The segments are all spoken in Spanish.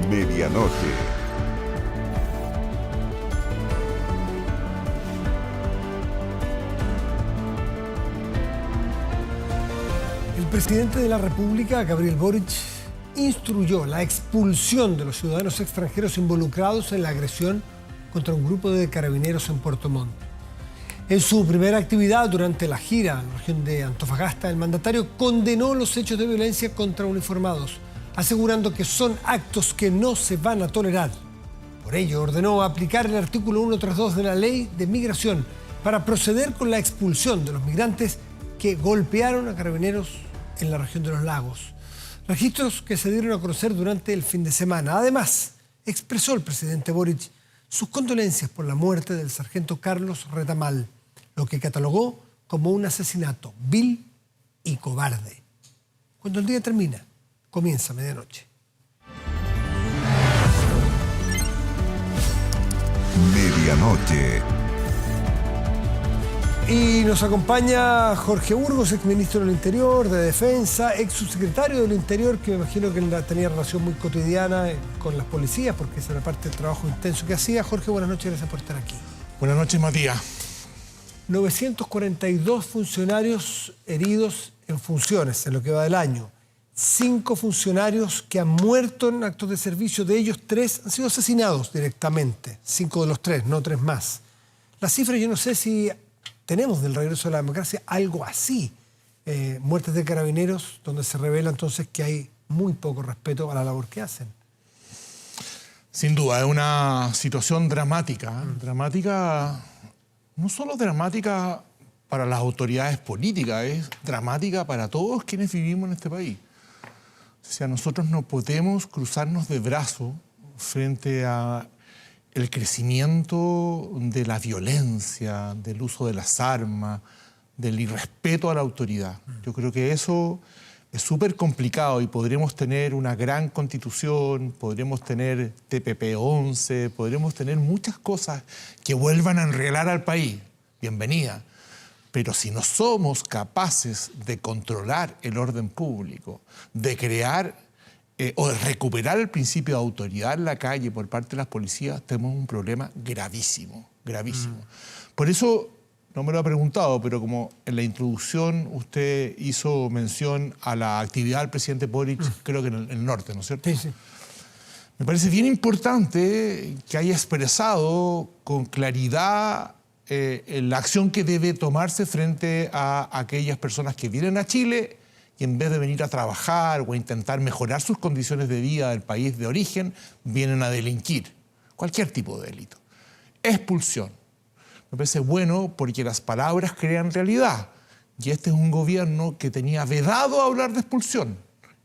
Medianoche. El presidente de la República, Gabriel Boric, instruyó la expulsión de los ciudadanos extranjeros involucrados en la agresión contra un grupo de carabineros en Puerto Montt. En su primera actividad durante la gira en la región de Antofagasta, el mandatario condenó los hechos de violencia contra uniformados, asegurando que son actos que no se van a tolerar. Por ello, ordenó aplicar el artículo 132 de la Ley de Migración para proceder con la expulsión de los migrantes que golpearon a carabineros en la región de los lagos. Registros que se dieron a conocer durante el fin de semana. Además, expresó el presidente Boric sus condolencias por la muerte del sargento Carlos Retamal, lo que catalogó como un asesinato vil y cobarde. Cuando el día termina, comienza medianoche. Medianoche. Y nos acompaña Jorge Burgos, exministro del Interior, de Defensa, ex subsecretario del Interior, que me imagino que tenía relación muy cotidiana con las policías, porque esa era parte del trabajo intenso que hacía. Jorge, buenas noches, gracias por estar aquí. Buenas noches, Matías. 942 funcionarios heridos en funciones en lo que va del año. 5 funcionarios que han muerto en actos de servicio, de ellos 3 han sido asesinados directamente. 5 de los 3, no 3 más. Las cifras, yo no sé si tenemos del regreso de la democracia algo así. Muertes de carabineros, donde se revela entonces que hay muy poco respeto a la labor que hacen. Sin duda, es una situación dramática. Dramática, no solo dramática para las autoridades políticas, es dramática para todos quienes vivimos en este país. O sea, nosotros no podemos cruzarnos de brazos frente a el crecimiento de la violencia, del uso de las armas, del irrespeto a la autoridad. Yo creo que eso es súper complicado y podremos tener una gran constitución, podremos tener TPP-11, podremos tener muchas cosas que vuelvan a enreglar al país. Bienvenida. Pero si no somos capaces de controlar el orden público, de crear o de recuperar el principio de autoridad en la calle por parte de las policías, tenemos un problema gravísimo, gravísimo. Por eso, no me lo ha preguntado, pero como en la introducción usted hizo mención a la actividad del presidente Boric, creo que en el norte, ¿no es cierto? Sí, sí. Me parece bien importante que haya expresado con claridad la acción que debe tomarse frente a aquellas personas que vienen a Chile y en vez de venir a trabajar o a intentar mejorar sus condiciones de vida del país de origen, vienen a delinquir. Cualquier tipo de delito. Expulsión. Me parece bueno porque las palabras crean realidad. Y este es un gobierno que tenía vedado hablar de expulsión.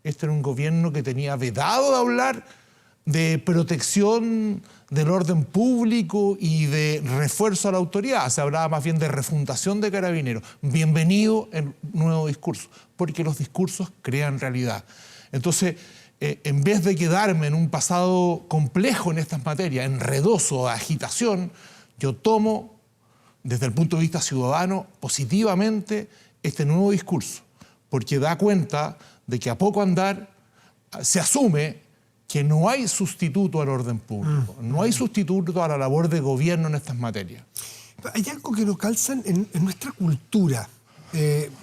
Este era un gobierno que tenía vedado hablar de protección del orden público y de refuerzo a la autoridad. Se hablaba más bien de refundación de carabineros. Bienvenido el nuevo discurso, porque los discursos crean realidad. Entonces, en vez de quedarme en un pasado complejo en estas materias, enredoso, agitación, yo tomo, desde el punto de vista ciudadano, positivamente este nuevo discurso, porque da cuenta de que a poco andar se asume que no hay sustituto al orden público, no hay sustituto a la labor de gobierno en estas materias. Hay algo que nos calza en nuestra cultura.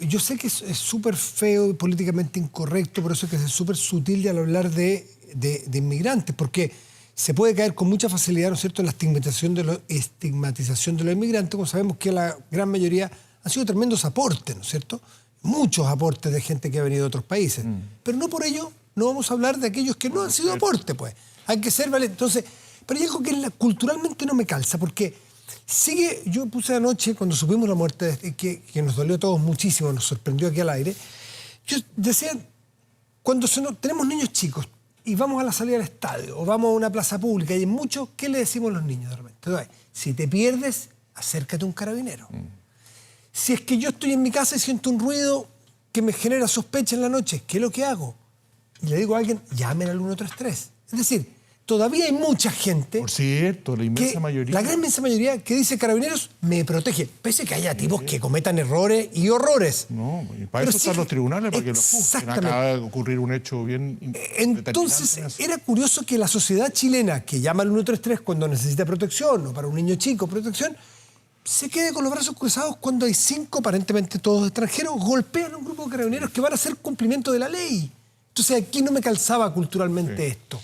Yo sé que es súper feo y políticamente incorrecto, por eso es que es súper sutil al hablar de inmigrantes, porque se puede caer con mucha facilidad, ¿no es cierto?, en la estigmatización de los inmigrantes, como sabemos que la gran mayoría han sido tremendos aportes, ¿no es cierto? Muchos aportes de gente que ha venido de otros países. Pero no por ello no vamos a hablar de aquellos que no han sido aporte, pues. Hay que ser valientes. Entonces, pero hay algo que culturalmente no me calza, porque sigue, yo puse anoche, cuando supimos la muerte, que nos dolió a todos muchísimo, nos sorprendió aquí al aire, yo decía, cuando tenemos niños chicos y vamos a la salida del estadio o vamos a una plaza pública y hay muchos, ¿qué le decimos a los niños de repente? Entonces, si te pierdes, acércate a un carabinero. Si es que yo estoy en mi casa y siento un ruido que me genera sospecha en la noche, ¿qué es lo que hago? Y le digo a alguien, llamen al 133. Es decir, todavía hay mucha gente... Por cierto, la inmensa mayoría. La gran inmensa mayoría que dice Carabineros me protege, pese a que haya tipos que cometan errores y horrores. No, y para Pero eso están los tribunales, para que los juzguen. Exactamente. Acaba de ocurrir un hecho bien Entonces, determinante en eso. era curioso que la sociedad chilena, que llama al 133 cuando necesita protección, o para un niño chico protección, se quede con los brazos cruzados cuando hay 5, aparentemente todos extranjeros, golpean a un grupo de carabineros que van a hacer cumplimiento de la ley. Entonces, aquí no me calzaba culturalmente esto.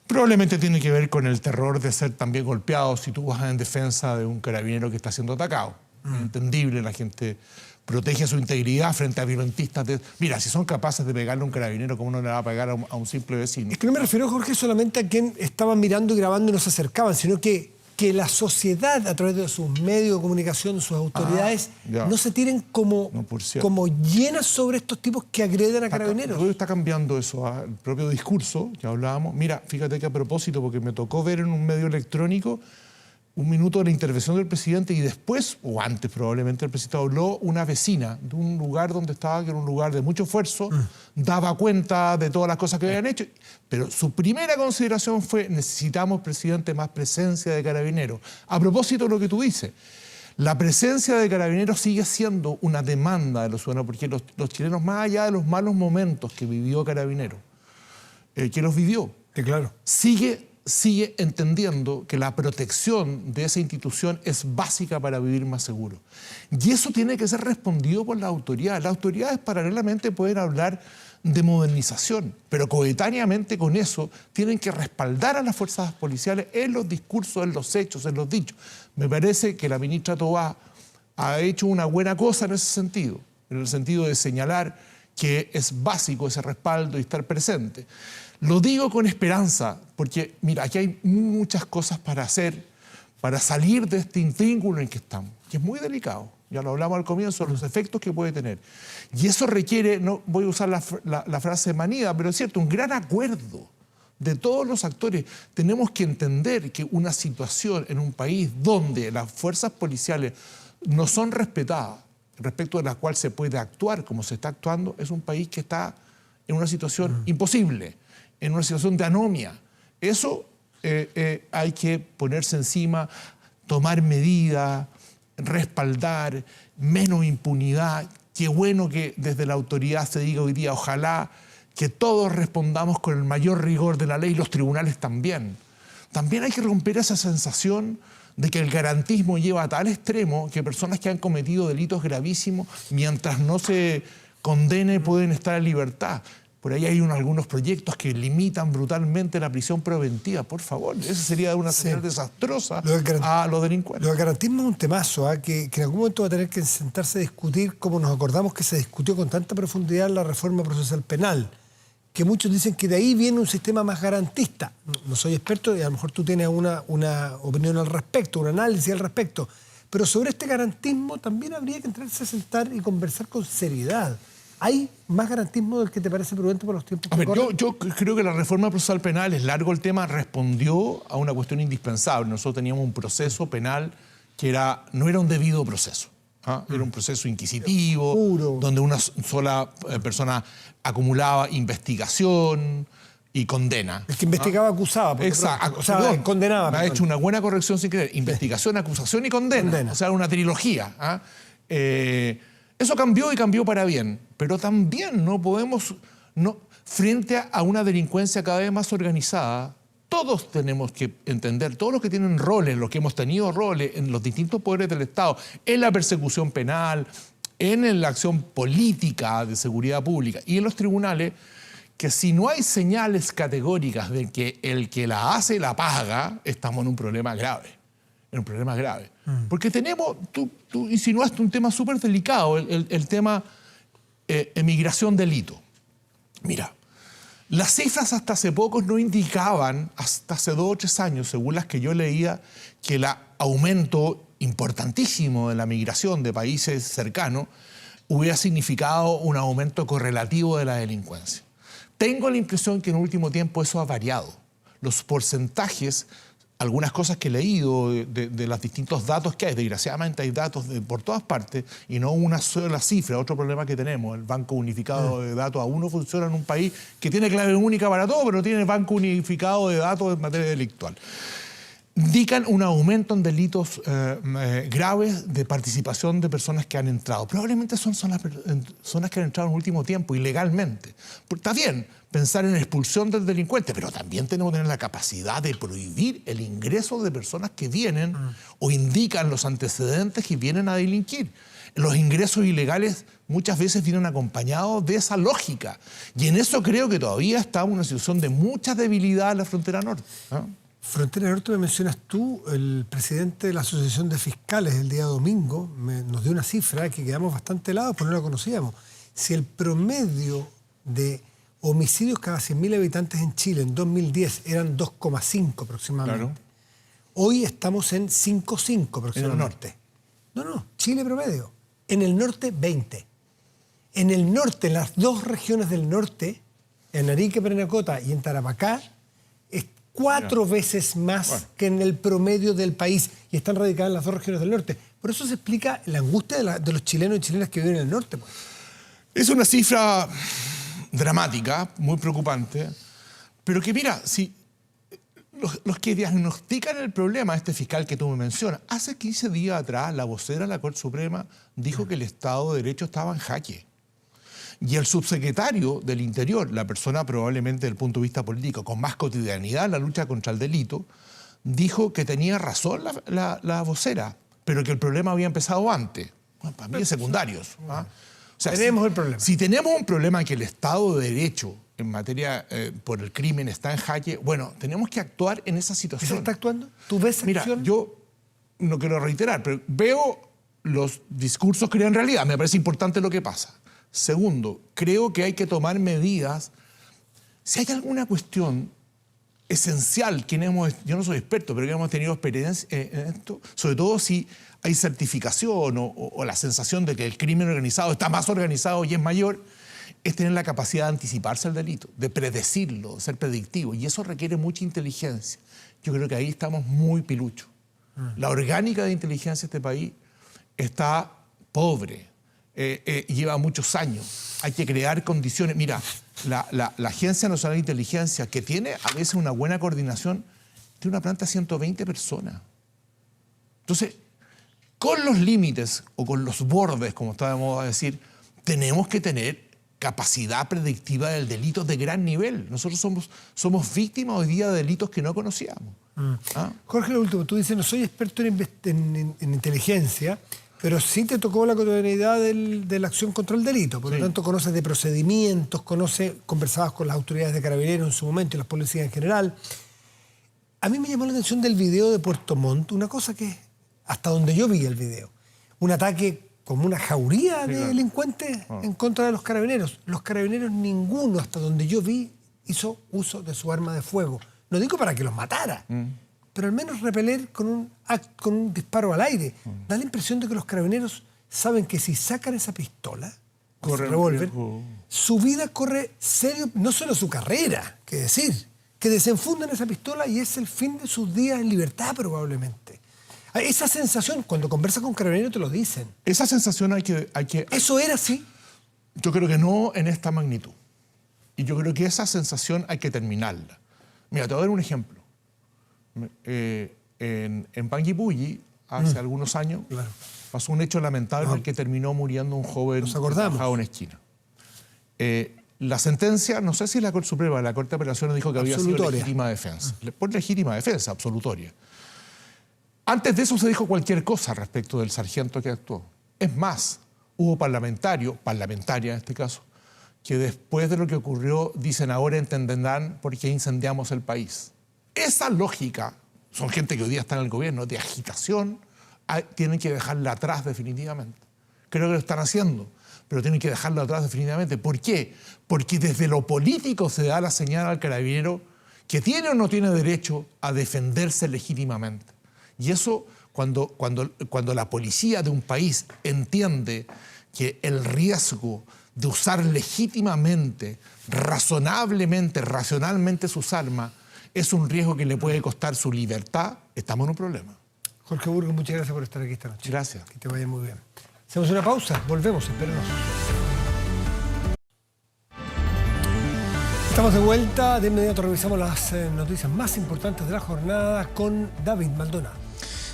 Probablemente tiene que ver con el terror de ser también golpeado si tú vas en defensa de un carabinero que está siendo atacado. Entendible, la gente protege su integridad frente a violentistas. Mira, si son capaces de pegarle a un carabinero, ¿cómo no le va a pegar a un simple vecino? Es que no me refiero, Jorge, solamente a quien estaban mirando y grabando y no se acercaban, sino que la sociedad, a través de sus medios de comunicación, sus autoridades, no se tiren como llenas sobre estos tipos que agreden a carabineros. Hoy está cambiando eso, el propio discurso que hablábamos. Mira, fíjate que a propósito, porque me tocó ver en un medio electrónico un minuto de la intervención del presidente y después, o antes probablemente, el presidente habló una vecina de un lugar donde estaba, que era un lugar de mucho esfuerzo, daba cuenta de todas las cosas que habían hecho, pero su primera consideración fue: necesitamos, presidente, más presencia de carabineros. A propósito de lo que tú dices, la presencia de carabineros sigue siendo una demanda de los ciudadanos, porque los chilenos, más allá de los malos momentos que vivió Carabineros, que los vivió, claro, sigue entendiendo que la protección de esa institución es básica para vivir más seguro. Y eso tiene que ser respondido por las autoridades. Las autoridades paralelamente pueden hablar de modernización, pero coetáneamente con eso tienen que respaldar a las fuerzas policiales en los discursos, en los hechos, en los dichos. Me parece que la ministra Tobá ha hecho una buena cosa en ese sentido, en el sentido de señalar que es básico ese respaldo y estar presente. Lo digo con esperanza, porque mira, aquí hay muchas cosas para hacer, para salir de este intrínculo en que estamos, que es muy delicado. Ya lo hablamos al comienzo, los efectos que puede tener. Y eso requiere, no voy a usar la frase manida, pero es cierto, un gran acuerdo de todos los actores. Tenemos que entender que una situación en un país donde las fuerzas policiales no son respetadas, respecto de la cual se puede actuar como se está actuando, es un país que está en una situación imposible, en una situación de anomia. Eso hay que ponerse encima, tomar medidas, respaldar, menos impunidad. Qué bueno que desde la autoridad se diga hoy día, ojalá que todos respondamos con el mayor rigor de la ley, los tribunales también. También hay que romper esa sensación de que el garantismo lleva a tal extremo que personas que han cometido delitos gravísimos, mientras no se condene, pueden estar en libertad. Por ahí hay algunos proyectos que limitan brutalmente la prisión preventiva. Por favor, eso sería una señal desastrosa a los delincuentes. Lo del garantismo es un temazo, que en algún momento va a tener que sentarse a discutir, como nos acordamos que se discutió con tanta profundidad la reforma procesal penal, que muchos dicen que de ahí viene un sistema más garantista. No soy experto y a lo mejor tú tienes una opinión al respecto, un análisis al respecto. Pero sobre este garantismo también habría que entrarse a sentar y conversar con seriedad. ¿Hay más garantismo del que te parece prudente por los tiempos que corren? Yo creo que la reforma procesal penal, es largo el tema, respondió a una cuestión indispensable. Nosotros teníamos un proceso penal que no era un debido proceso. Era un proceso inquisitivo, puro, donde una sola persona acumulaba investigación y condena. El que investigaba acusaba. Exacto. O sea, condenaba. Me ha hecho una buena corrección sin querer. Investigación, acusación y condena. O sea, una trilogía. Eso cambió y cambió para bien. Pero también no podemos, frente a una delincuencia cada vez más organizada, todos tenemos que entender, todos los que tienen roles, los que hemos tenido roles en los distintos poderes del Estado, en la persecución penal, en la acción política de seguridad pública y en los tribunales, que si no hay señales categóricas de que el que la hace la paga, estamos en un problema grave. En un problema grave. Porque tenemos, tú insinuaste un tema súper delicado, el tema emigración delito. Mira, las cifras hasta hace poco no indicaban, hasta hace 2 o 3 años, según las que yo leía, que el aumento importantísimo de la migración de países cercanos hubiera significado un aumento correlativo de la delincuencia. Tengo la impresión que en el último tiempo eso ha variado. Los porcentajes algunas cosas que he leído de los distintos datos que hay. Desgraciadamente hay datos por todas partes y no una sola cifra. Otro problema que tenemos, el Banco Unificado de Datos aún no funciona en un país que tiene clave única para todo, pero no tiene Banco Unificado de Datos en materia delictual. Indican un aumento en delitos graves de participación de personas que han entrado. Probablemente son las personas que han entrado en el último tiempo ilegalmente. Está bien pensar en expulsión del delincuente, pero también tenemos que tener la capacidad de prohibir el ingreso de personas que vienen o indican los antecedentes que vienen a delinquir. Los ingresos ilegales muchas veces vienen acompañados de esa lógica. Y en eso creo que todavía está una situación de mucha debilidad en la frontera norte, ¿no? Frontera Norte, me mencionas tú, el presidente de la Asociación de Fiscales el día domingo nos dio una cifra que quedamos bastante helados porque no la conocíamos. Si el promedio de homicidios cada 100.000 habitantes en Chile en 2010 eran 2,5 aproximadamente, claro, hoy estamos en 5,5 aproximadamente. En el norte. No, Chile promedio. En el norte, 20. En el norte, en las dos regiones del norte, en Arica, Parinacota y en Tarapacá, es 4 veces más que en el promedio del país, y están radicadas en las dos regiones del norte. Por eso se explica la angustia de los chilenos y chilenas que viven en el norte, pues. Es una cifra dramática, muy preocupante, pero que mira, si los que diagnostican el problema, este fiscal que tú me mencionas, hace 15 días atrás la vocera de la Corte Suprema dijo que el Estado de Derecho estaba en jaque. Y el subsecretario del Interior, la persona probablemente desde el punto de vista político con más cotidianidad en la lucha contra el delito, dijo que tenía razón la vocera, pero que el problema había empezado antes. Bueno, para mí es secundarios. ¿Ah? O sea, tenemos el problema. Si tenemos un problema que el Estado de Derecho en materia por el crimen está en jaque, bueno, tenemos que actuar en esa situación. ¿Eso está actuando? ¿Tú ves Mira, acción? yo no quiero reiterar, pero veo los discursos que en realidad me parece importante lo que pasa. Segundo, creo que hay que tomar medidas. Si hay alguna cuestión esencial, yo no soy experto, pero que hemos tenido experiencia en esto, sobre todo si hay certificación o la sensación de que el crimen organizado está más organizado y es mayor, es tener la capacidad de anticiparse al delito, de predecirlo, de ser predictivo. Y eso requiere mucha inteligencia. Yo creo que ahí estamos muy piluchos. La orgánica de inteligencia de este país está pobre. Lleva muchos años. Hay que crear condiciones. Mira, la Agencia Nacional de Inteligencia, que tiene a veces una buena coordinación, tiene una planta de 120 personas. Entonces, con los límites o con los bordes, como está de moda decir, tenemos que tener capacidad predictiva del delito de gran nivel. Nosotros somos víctimas hoy día de delitos que no conocíamos. ¿Ah? Jorge, lo último, tú dices, no soy experto en inteligencia, pero sí te tocó la cotidianidad de la acción contra el delito. Por lo tanto, conoces de procedimientos, conversabas con las autoridades de Carabineros en su momento y las policías en general. A mí me llamó la atención del video de Puerto Montt, una cosa que, hasta donde yo vi el video, un ataque como una jauría de delincuentes en contra de los carabineros. Los carabineros, ninguno, hasta donde yo vi, hizo uso de su arma de fuego. No digo para que los matara, pero al menos repeler con un disparo al aire. Da la impresión de que los carabineros saben que si sacan esa pistola, con ese revólver, su vida corre serio, no solo su carrera, que decir, que desenfundan esa pistola y es el fin de sus días en libertad probablemente. Esa sensación, cuando conversas con carabineros te lo dicen. Esa sensación hay que... ¿Eso era así? Yo creo que no en esta magnitud. Y yo creo que esa sensación hay que terminarla. Mira, te voy a dar un ejemplo. En Panguipulli, hace algunos años, pasó un hecho lamentable en el que terminó muriendo un joven trabajado en esquina. La sentencia, no sé si la Corte Suprema, la Corte de Apelaciones dijo que había sido legítima defensa. Por legítima defensa, absolutoria. Antes de eso se dijo cualquier cosa respecto del sargento que actuó. Es más, hubo parlamentaria en este caso, que después de lo que ocurrió dicen ahora entenderán por qué incendiamos el país. Esa lógica, son gente que hoy día está en el gobierno, de agitación, tienen que dejarla atrás definitivamente. Creo que lo están haciendo, pero tienen que dejarlo atrás definitivamente. ¿Por qué? Porque desde lo político se da la señal al carabinero que tiene o no tiene derecho a defenderse legítimamente. Y eso, cuando la policía de un país entiende que el riesgo de usar legítimamente, razonablemente, racionalmente sus armas es un riesgo que le puede costar su libertad, estamos en un problema. Jorge Burgos, muchas gracias por estar aquí esta noche. Gracias. Que te vaya muy bien. Hacemos una pausa, volvemos, espérenos. Estamos de vuelta, de inmediato revisamos las noticias más importantes de la jornada con David Maldonado.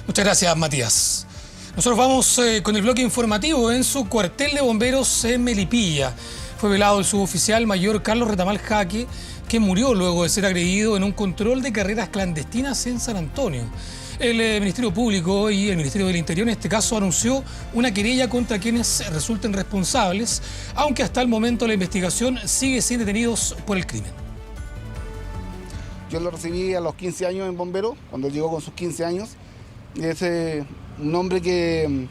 Muchas gracias, Matías. Nosotros vamos con el bloque informativo en su cuartel de bomberos en Melipilla. Fue velado el suboficial mayor Carlos Retamal Jaque, que murió luego de ser agredido en un control de carreras clandestinas en San Antonio. El Ministerio Público y el Ministerio del Interior en este caso anunció una querella contra quienes resulten responsables, aunque hasta el momento la investigación sigue sin detenidos por el crimen. Yo lo recibí a los 15 años en bombero, cuando llegó con sus 15 años. Es un hombre que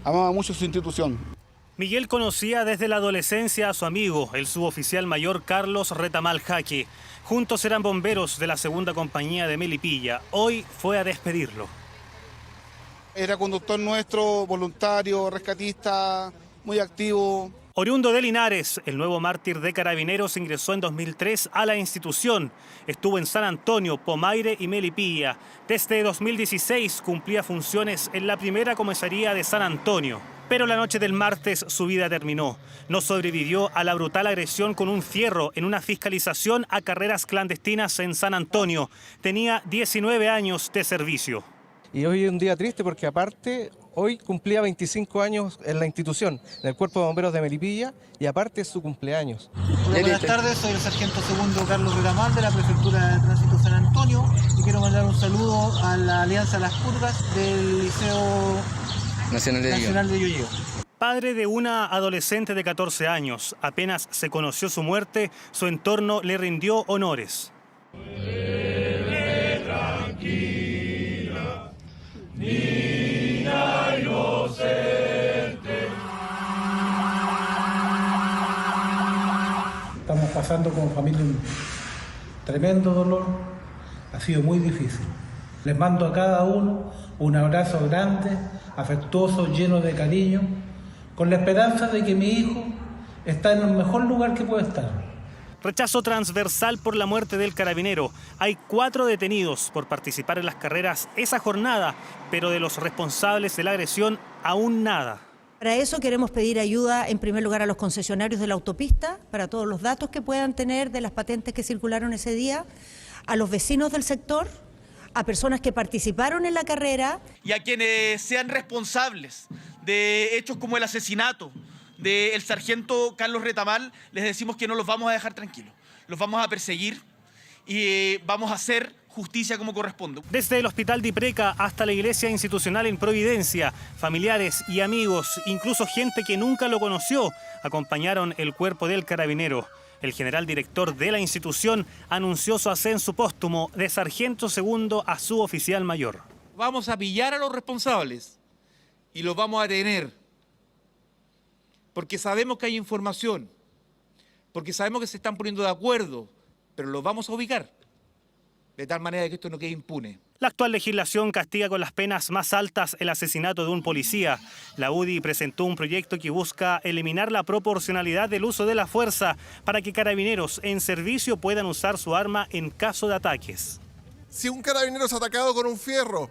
amaba mucho su institución. Miguel conocía desde la adolescencia a su amigo, el suboficial mayor Carlos Retamal Jaque. Juntos eran bomberos de la segunda compañía de Melipilla. Hoy fue a despedirlo. Era conductor nuestro, voluntario, rescatista, muy activo. Oriundo de Linares, el nuevo mártir de Carabineros ingresó en 2003 a la institución. Estuvo en San Antonio, Pomaire y Melipilla. Desde 2016 cumplía funciones en la primera comisaría de San Antonio. Pero la noche del martes su vida terminó. No sobrevivió a la brutal agresión con un fierro en una fiscalización a carreras clandestinas en San Antonio. Tenía 19 años de servicio. Y hoy es un día triste porque aparte hoy cumplía 25 años en la institución, en el Cuerpo de Bomberos de Melipilla, y aparte es su cumpleaños. Hola, buenas tardes, soy el sargento segundo Carlos Retamal de la Prefectura de Tránsito San Antonio y quiero mandar un saludo a la Alianza Las Purgas del Liceo Nacional de Llolleo. Padre de una adolescente de 14 años, apenas se conoció su muerte, su entorno le rindió honores. Tranquila, niña inocente. Estamos pasando como familia un tremendo dolor, ha sido muy difícil. Les mando a cada uno un abrazo grande, afectuoso, lleno de cariño, con la esperanza de que mi hijo está en el mejor lugar que puede estar. Rechazo transversal por la muerte del carabinero. Hay 4 detenidos por participar en las carreras esa jornada, pero de los responsables de la agresión aún nada. Para eso queremos pedir ayuda en primer lugar a los concesionarios de la autopista, para todos los datos que puedan tener de las patentes que circularon ese día, a los vecinos del sector, a personas que participaron en la carrera. Y a quienes sean responsables de hechos como el asesinato del sargento Carlos Retamal, les decimos que no los vamos a dejar tranquilos. Los vamos a perseguir y vamos a hacer justicia como corresponde. Desde el Hospital de Ipreca hasta la Iglesia Institucional en Providencia, familiares y amigos, incluso gente que nunca lo conoció, acompañaron el cuerpo del carabinero. El general director de la institución anunció su ascenso póstumo de sargento segundo a suboficial mayor. Vamos a pillar a los responsables y los vamos a detener. Porque sabemos que hay información, porque sabemos que se están poniendo de acuerdo, pero los vamos a ubicar, de tal manera que esto no quede impune. La actual legislación castiga con las penas más altas el asesinato de un policía. La UDI presentó un proyecto que busca eliminar la proporcionalidad del uso de la fuerza para que carabineros en servicio puedan usar su arma en caso de ataques. Si un carabinero es atacado con un fierro,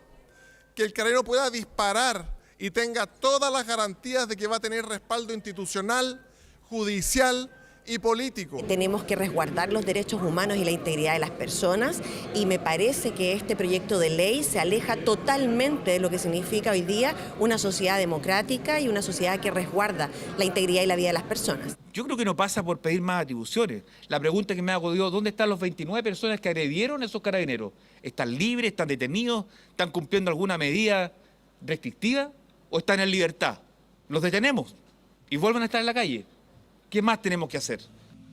que el carabinero pueda disparar y tenga todas las garantías de que va a tener respaldo institucional, judicial y político. Tenemos que resguardar los derechos humanos y la integridad de las personas y me parece que este proyecto de ley se aleja totalmente de lo que significa hoy día una sociedad democrática y una sociedad que resguarda la integridad y la vida de las personas. Yo creo que no pasa por pedir más atribuciones. La pregunta que me hago yo, ¿dónde están los 29 personas que agredieron a esos carabineros? ¿Están libres, están detenidos, están cumpliendo alguna medida restrictiva o están en libertad? Los detenemos y vuelven a estar en la calle. ¿Qué más tenemos que hacer?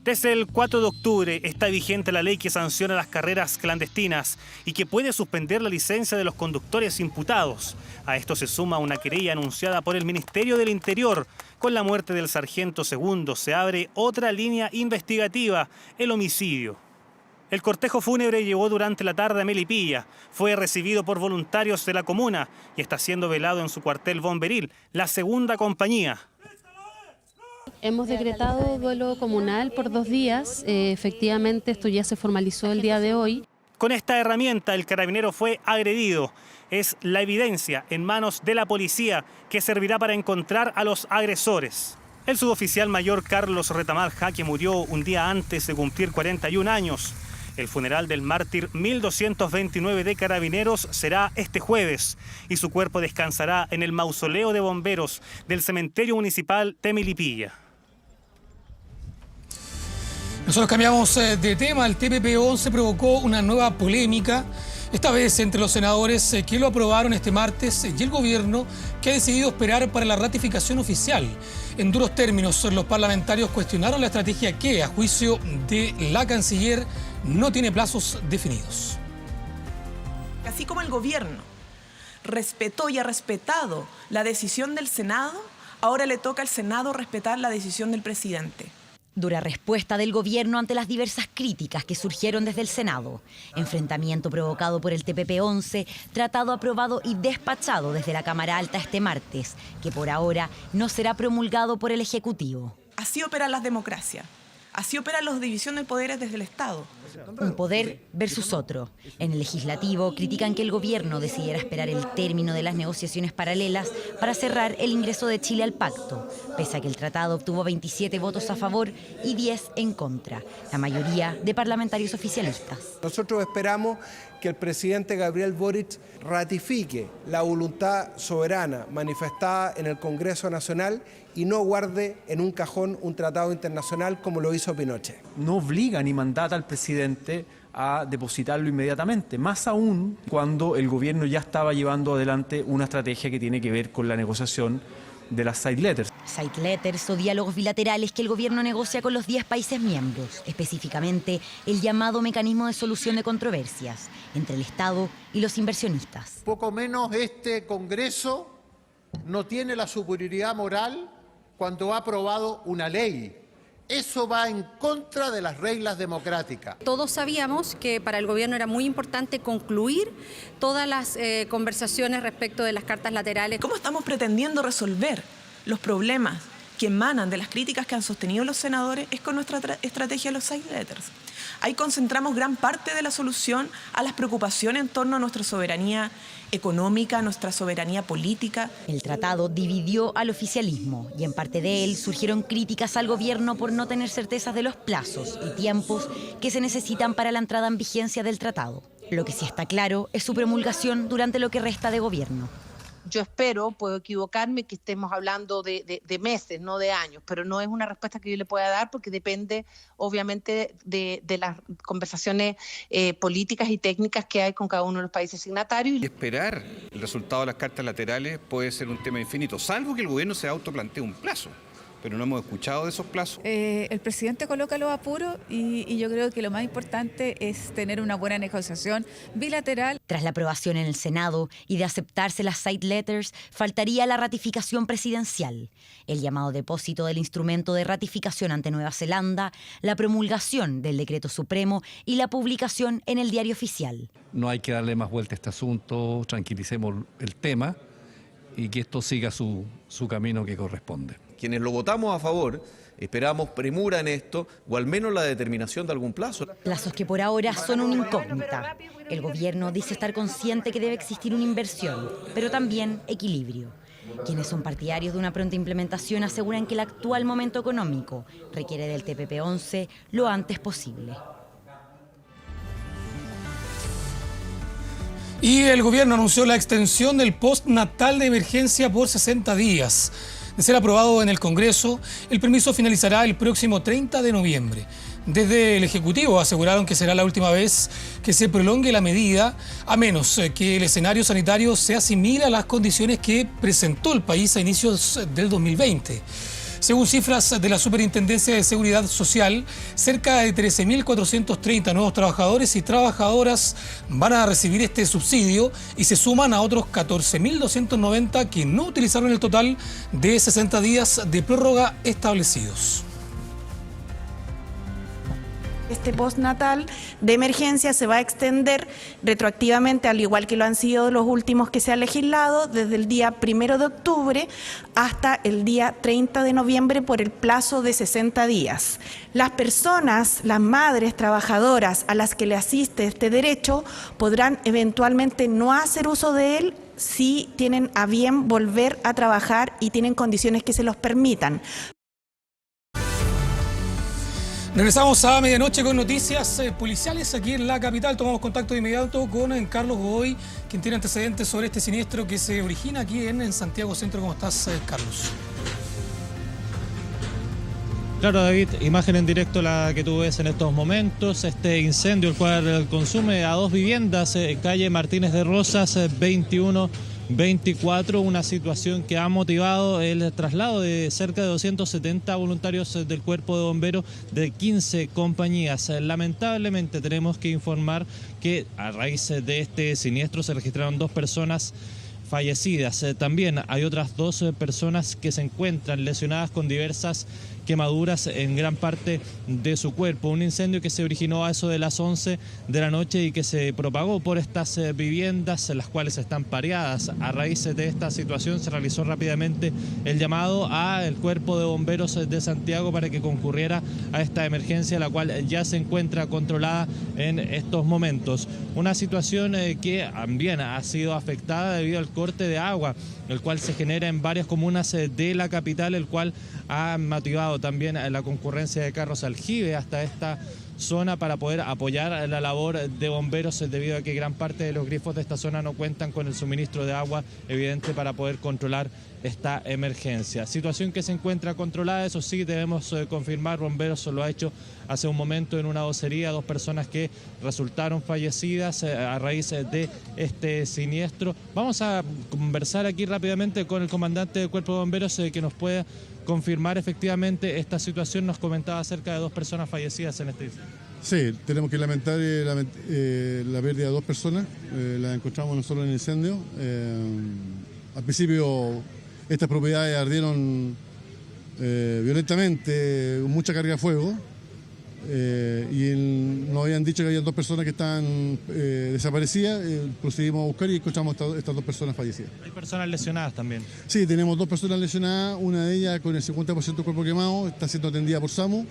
Desde el 4 de octubre está vigente la ley que sanciona las carreras clandestinas y que puede suspender la licencia de los conductores imputados. A esto se suma una querella anunciada por el Ministerio del Interior. Con la muerte del sargento segundo se abre otra línea investigativa, el homicidio. El cortejo fúnebre llegó durante la tarde a Melipilla. Fue recibido por voluntarios de la comuna y está siendo velado en su cuartel bomberil, la segunda compañía. Hemos decretado duelo comunal por 2 días. Efectivamente, esto ya se formalizó el día de hoy. Con esta herramienta el carabinero fue agredido. Es la evidencia en manos de la policía que servirá para encontrar a los agresores. El suboficial mayor Carlos Retamal Jaque murió un día antes de cumplir 41 años. El funeral del mártir 1229 de Carabineros será este jueves y su cuerpo descansará en el mausoleo de bomberos del cementerio municipal de Melipilla. Nosotros cambiamos de tema. El TPP-11 provocó una nueva polémica, esta vez entre los senadores que lo aprobaron este martes y el gobierno, que ha decidido esperar para la ratificación oficial. En duros términos, los parlamentarios cuestionaron la estrategia que, a juicio de la canciller, no tiene plazos definidos. Así como el gobierno respetó y ha respetado la decisión del Senado, ahora le toca al Senado respetar la decisión del presidente. Dura respuesta del gobierno ante las diversas críticas que surgieron desde el Senado. Enfrentamiento provocado por el TPP-11, tratado aprobado y despachado desde la Cámara Alta este martes, que por ahora no será promulgado por el Ejecutivo. Así opera la democracia. Así opera la división de poderes desde el Estado. Un poder versus otro. En el Legislativo critican que el gobierno decidiera esperar el término de las negociaciones paralelas para cerrar el ingreso de Chile al pacto, pese a que el tratado obtuvo 27 votos a favor y 10 en contra, la mayoría de parlamentarios oficialistas. Nosotros esperamos que el presidente Gabriel Boric ratifique la voluntad soberana manifestada en el Congreso Nacional y no guarde en un cajón un tratado internacional como lo hizo Pinochet. No obliga ni mandata al presidente a depositarlo inmediatamente, más aún cuando el gobierno ya estaba llevando adelante una estrategia que tiene que ver con la negociación de las side letters. Side letters o diálogos bilaterales que el gobierno negocia con los 10 países miembros, específicamente el llamado mecanismo de solución de controversias entre el Estado y los inversionistas. Poco menos este Congreso no tiene la superioridad moral cuando ha aprobado una ley. Eso va en contra de las reglas democráticas. Todos sabíamos que para el gobierno era muy importante concluir todas las conversaciones respecto de las cartas laterales. ¿Cómo estamos pretendiendo resolver los problemas que emanan de las críticas que han sostenido los senadores? Es con nuestra estrategia de los side letters. Ahí concentramos gran parte de la solución a las preocupaciones en torno a nuestra soberanía económica, nuestra soberanía política. El tratado dividió al oficialismo y en parte de él surgieron críticas al gobierno por no tener certezas de los plazos y tiempos que se necesitan para la entrada en vigencia del tratado. Lo que sí está claro es su promulgación durante lo que resta de gobierno. Yo espero, puedo equivocarme, que estemos hablando de meses, no de años, pero no es una respuesta que yo le pueda dar porque depende obviamente de las conversaciones políticas y técnicas que hay con cada uno de los países signatarios. Y esperar el resultado de las cartas laterales puede ser un tema infinito, salvo que el gobierno se autoplantee un plazo. Pero no hemos escuchado de esos plazos. El presidente coloca los apuros y yo creo que lo más importante es tener una buena negociación bilateral. Tras la aprobación en el Senado y de aceptarse las side letters, faltaría la ratificación presidencial, el llamado depósito del instrumento de ratificación ante Nueva Zelanda, la promulgación del decreto supremo y la publicación en el diario oficial. No hay que darle más vuelta a este asunto, tranquilicemos el tema y que esto siga su camino que corresponde. Quienes lo votamos a favor, esperamos premura en esto o al menos la determinación de algún plazo. Plazos que por ahora son una incógnita. El gobierno dice estar consciente que debe existir una inversión, pero también equilibrio. Quienes son partidarios de una pronta implementación aseguran que el actual momento económico requiere del TPP-11 lo antes posible. Y el gobierno anunció la extensión del postnatal de emergencia por 60 días. De ser aprobado en el Congreso, el permiso finalizará el próximo 30 de noviembre. Desde el Ejecutivo aseguraron que será la última vez que se prolongue la medida, a menos que el escenario sanitario se asimile a las condiciones que presentó el país a inicios del 2020. Según cifras de la Superintendencia de Seguridad Social, cerca de 13.430 nuevos trabajadores y trabajadoras van a recibir este subsidio y se suman a otros 14.290 que no utilizaron el total de 60 días de prórroga establecidos. Este postnatal de emergencia se va a extender retroactivamente, al igual que lo han sido los últimos que se ha legislado, desde el día 1 de octubre hasta el día 30 de noviembre por el plazo de 60 días. Las personas, las madres trabajadoras a las que le asiste este derecho podrán eventualmente no hacer uso de él si tienen a bien volver a trabajar y tienen condiciones que se los permitan. Regresamos a medianoche con noticias policiales aquí en la capital. Tomamos contacto de inmediato con Carlos Godoy, quien tiene antecedentes sobre este siniestro que se origina aquí en Santiago Centro. ¿Cómo estás, Carlos? Claro, David, imagen en directo la que tú ves en estos momentos, este incendio el cual consume a 2 viviendas, calle Martínez de Rosas, 21-24, una situación que ha motivado el traslado de cerca de 270 voluntarios del Cuerpo de Bomberos de 15 compañías. Lamentablemente tenemos que informar que a raíz de este siniestro se registraron 2 personas fallecidas. También hay otras 2 personas que se encuentran lesionadas con diversas quemaduras en gran parte de su cuerpo. Un incendio que se originó a eso de las 11 de la noche y que se propagó por estas viviendas, las cuales están pareadas. A raíz de esta situación se realizó rápidamente el llamado al Cuerpo de Bomberos de Santiago para que concurriera a esta emergencia, la cual ya se encuentra controlada en estos momentos. Una situación que también ha sido afectada debido al corte de agua, el cual se genera en varias comunas de la capital, el cual ha motivado también la concurrencia de carros aljibe hasta esta zona para poder apoyar la labor de bomberos, debido a que gran parte de los grifos de esta zona no cuentan con el suministro de agua evidente para poder controlar esta emergencia. Situación que se encuentra controlada, eso sí, debemos confirmar, bomberos lo ha hecho hace un momento en una vocería, 2 personas que resultaron fallecidas a raíz de este siniestro. Vamos a conversar aquí rápidamente con el comandante del Cuerpo de Bomberos que nos pueda confirmar efectivamente esta situación. Nos comentaba acerca de 2 personas fallecidas en este incendio. Sí, tenemos que lamentar la pérdida de 2 personas. Las encontramos nosotros en el incendio. Al principio estas propiedades ardieron violentamente, con mucha carga de fuego. Y nos habían dicho que había 2 personas que estaban desaparecidas. Procedimos a buscar y encontramos estas 2 personas fallecidas. ¿Hay personas lesionadas también? Sí, tenemos 2 personas lesionadas, una de ellas con el 50% del cuerpo quemado, está siendo atendida por SAMU,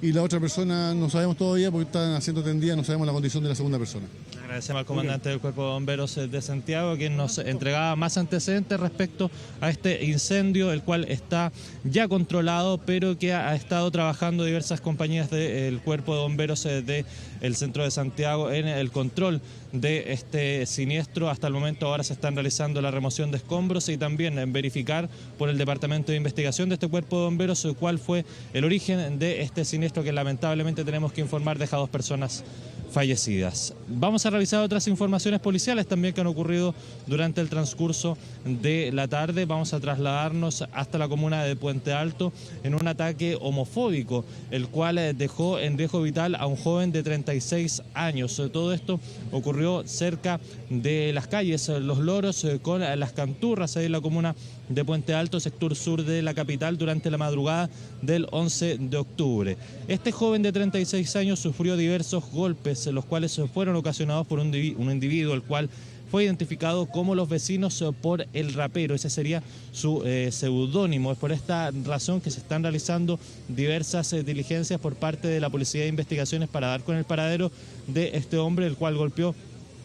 y la otra persona no sabemos todavía porque están siendo atendidas, no sabemos la condición de la segunda persona. Agradecemos al comandante del Cuerpo de Bomberos de Santiago, quien nos entregaba más antecedentes respecto a este incendio, el cual está ya controlado, pero que ha estado trabajando diversas compañías del Cuerpo de Bomberos del centro de Santiago en el control de este siniestro. Hasta el momento ahora se están realizando la remoción de escombros y también en verificar por el Departamento de Investigación de este Cuerpo de Bomberos cuál fue el origen de este siniestro que lamentablemente tenemos que informar deja 2 personas fallecidas. Vamos a revisar otras informaciones policiales también que han ocurrido durante el transcurso de la tarde. Vamos a trasladarnos hasta la comuna de Puente Alto en un ataque homofóbico, el cual dejó en riesgo vital a un joven de 36 años. Todo esto ocurrió cerca de las calles Los Loros con Las Canturras, ahí en la comuna de Puente Alto, sector sur de la capital, durante la madrugada del 11 de octubre. Este joven de 36 años sufrió diversos golpes, los cuales fueron ocasionados por un individuo, el cual fue identificado como Los Vecinos por el Rapero. Ese sería su seudónimo. Es por esta razón que se están realizando diversas diligencias por parte de la Policía de Investigaciones para dar con el paradero de este hombre, el cual golpeó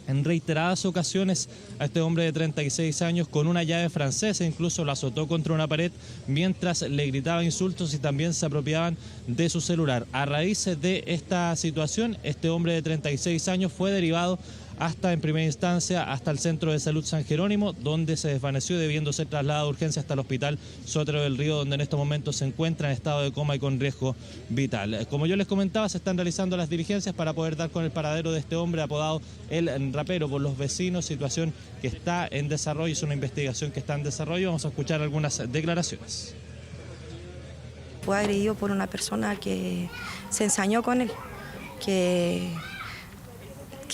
en reiteradas ocasiones a este hombre de 36 años con una llave francesa, incluso lo azotó contra una pared mientras le gritaba insultos y también se apropiaban de su celular. A raíz de esta situación, este hombre de 36 años fue derivado en primera instancia hasta el Centro de Salud San Jerónimo, donde se desvaneció, debiendo ser trasladado de urgencia hasta el Hospital Sotero del Río, donde en estos momentos se encuentra en estado de coma y con riesgo vital. Como yo les comentaba, se están realizando las diligencias para poder dar con el paradero de este hombre apodado el Rapero por los vecinos, situación que está en desarrollo, es una investigación que está en desarrollo. Vamos a escuchar algunas declaraciones. Fue agredido por una persona que se ensañó con él, que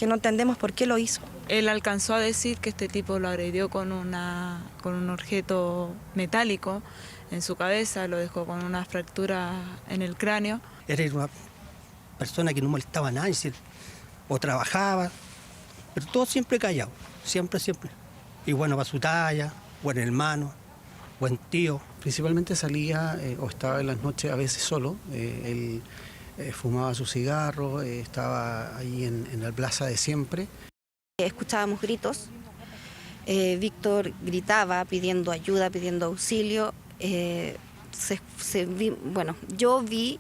no entendemos por qué lo hizo. Él alcanzó a decir que este tipo lo agredió con un objeto metálico en su cabeza, lo dejó con una fractura en el cráneo. persona que no molestaba a nadie, o trabajaba, pero todo siempre callado, siempre. Y bueno, para su talla, buen hermano, buen tío. Principalmente salía o estaba en las noches a veces solo. Él fumaba su cigarro, estaba ahí en la plaza de siempre. Escuchábamos gritos. Víctor gritaba pidiendo ayuda, pidiendo auxilio. Yo vi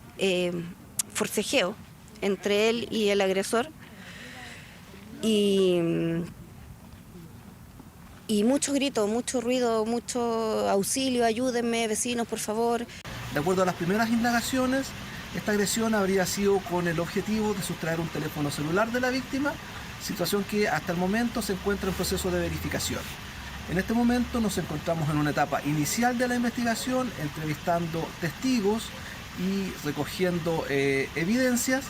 forcejeo entre él y el agresor y muchos gritos, mucho ruido, mucho auxilio, ayúdenme, vecinos, por favor. De acuerdo a las primeras indagaciones, esta agresión habría sido con el objetivo de sustraer un teléfono celular de la víctima, situación que hasta el momento se encuentra en proceso de verificación. En este momento nos encontramos en una etapa inicial de la investigación, entrevistando testigos y recogiendo evidencias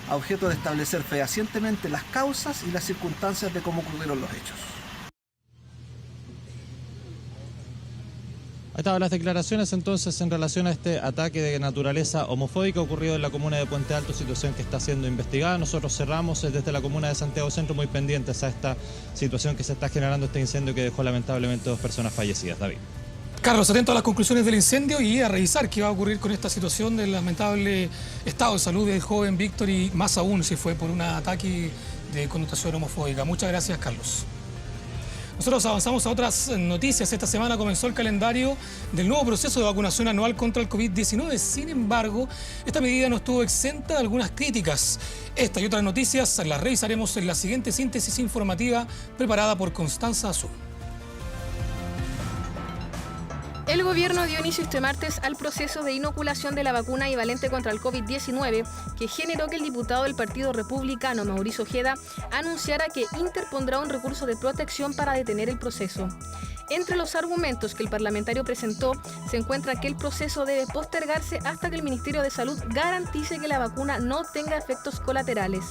a objeto de establecer fehacientemente las causas y las circunstancias de cómo ocurrieron los hechos. Ahí estaban las declaraciones entonces en relación a este ataque de naturaleza homofóbica ocurrido en la comuna de Puente Alto, situación que está siendo investigada. Nosotros cerramos desde la comuna de Santiago Centro muy pendientes a esta situación que se está generando, este incendio que dejó lamentablemente 2 personas fallecidas. David. Carlos, atento a las conclusiones del incendio y a revisar qué va a ocurrir con esta situación del lamentable estado de salud del joven Víctor y más aún si fue por un ataque de connotación homofóbica. Muchas gracias, Carlos. Nosotros avanzamos a otras noticias. Esta semana comenzó el calendario del nuevo proceso de vacunación anual contra el COVID-19. Sin embargo, esta medida no estuvo exenta de algunas críticas. Esta y otras noticias las revisaremos en la siguiente síntesis informativa preparada por Constanza Azul. El gobierno dio inicio este martes al proceso de inoculación de la vacuna bivalente contra el COVID-19, que generó que el diputado del Partido Republicano, Mauricio Ojeda, anunciara que interpondrá un recurso de protección para detener el proceso. Entre los argumentos que el parlamentario presentó se encuentra que el proceso debe postergarse hasta que el Ministerio de Salud garantice que la vacuna no tenga efectos colaterales.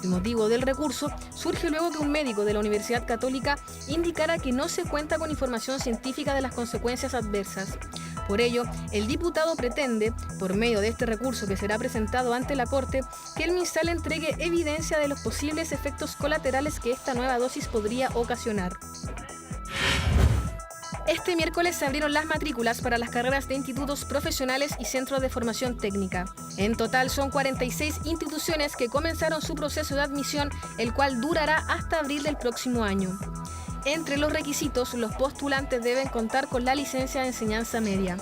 El motivo del recurso surge luego que un médico de la Universidad Católica indicara que no se cuenta con información científica de las consecuencias adversas. Por ello, el diputado pretende, por medio de este recurso que será presentado ante la Corte, que el MinSal entregue evidencia de los posibles efectos colaterales que esta nueva dosis podría ocasionar. Este miércoles se abrieron las matrículas para las carreras de institutos profesionales y centros de formación técnica. En total son 46 instituciones que comenzaron su proceso de admisión, el cual durará hasta abril del próximo año. Entre los requisitos, los postulantes deben contar con la licencia de enseñanza media.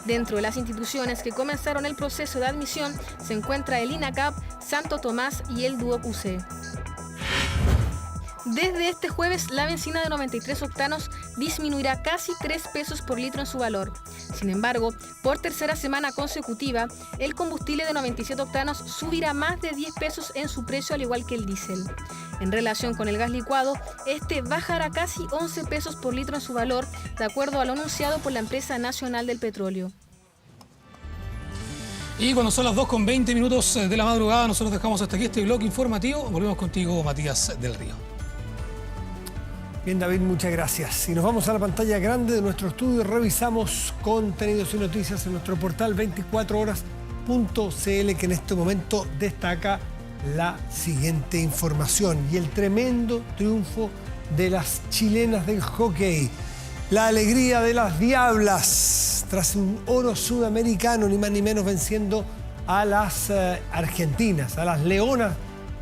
Dentro de las instituciones que comenzaron el proceso de admisión se encuentra el INACAP, Santo Tomás y el Duoc UC. Desde este jueves, la benzina de 93 octanos disminuirá casi 3 pesos por litro en su valor. Sin embargo, por tercera semana consecutiva, el combustible de 97 octanos subirá más de 10 pesos en su precio, al igual que el diésel. En relación con el gas licuado, este bajará casi 11 pesos por litro en su valor, de acuerdo a lo anunciado por la Empresa Nacional del Petróleo. Y cuando son las 2:20 de la madrugada, nosotros dejamos hasta aquí este bloque informativo. Volvemos contigo, Matías del Río. Bien, David, muchas gracias. Y nos vamos a la pantalla grande de nuestro estudio. Revisamos contenidos y noticias en nuestro portal 24horas.cl, que en este momento destaca la siguiente información y el tremendo triunfo de las chilenas del hockey. La alegría de las diablas tras un oro sudamericano, ni más ni menos, venciendo a las argentinas, a las leonas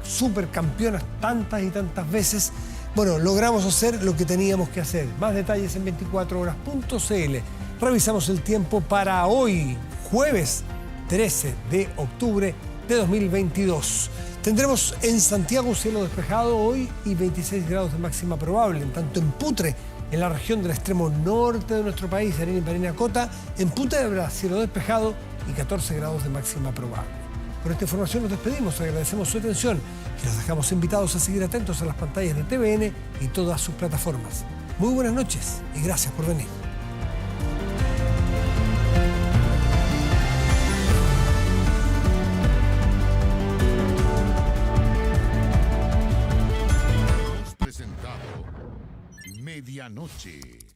supercampeonas tantas y tantas veces. Bueno, logramos hacer lo que teníamos que hacer. Más detalles en 24horas.cl. Revisamos el tiempo para hoy, jueves 13 de octubre de 2022. Tendremos en Santiago cielo despejado hoy y 26 grados de máxima probable. En tanto en Putre, en la región del extremo norte de nuestro país, Arenas y Parinacota, en Punta de Bras, cielo despejado y 14 grados de máxima probable. Por esta información nos despedimos, agradecemos su atención y los dejamos invitados a seguir atentos a las pantallas de TVN y todas sus plataformas. Muy buenas noches y gracias por venir. Hemos presentado Medianoche.